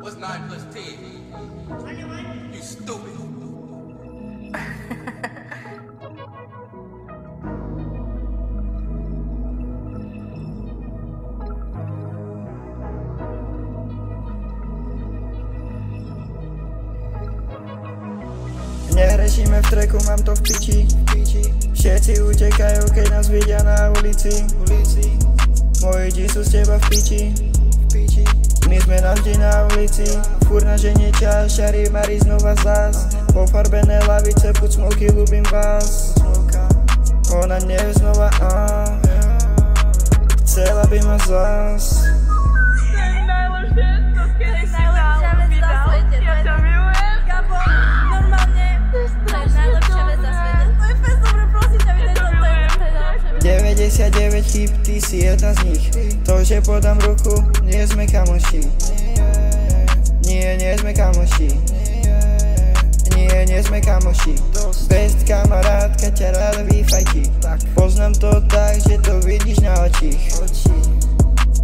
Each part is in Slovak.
What's 9 plus 10? You stupid. Nehrešíme v treku, mám to v piči. Všetci utekajú, keď nás vidia na ulici. Moji G sú z teba v piči. My sme navždy na ulici. Fúr na ženie čas, šary mari znova zás. Pofarbené lavice, púd smolky, ľúbim vás. Ona nie je znova chcela by ma zás. Chyb, ty si jedna z nich. To, že podám ruku, nie sme kamoši. Nie sme kamoši. Nie sme kamoši. Best kamarátka ťa ráda vyfajti. Poznám to tak, že to vidíš na očích.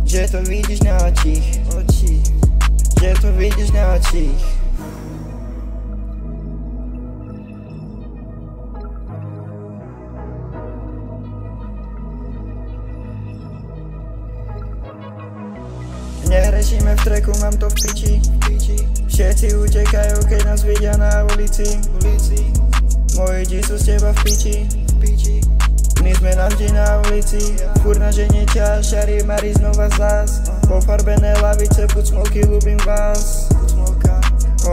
Že to vidíš na očích. Že to vidíš na očích. Nehrešíme v treku, mám to v piči. Všetci utekajú, keď nás vidia na ulici. Moji G sú z teba v piči. My sme navždy na ulici. Fúr na ženie čas, šary mari znova zás. Pofarbené lavice, púd smolky, ľúbim vás.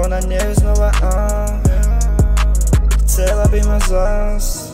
Ona nie je znova chcela by ma zás.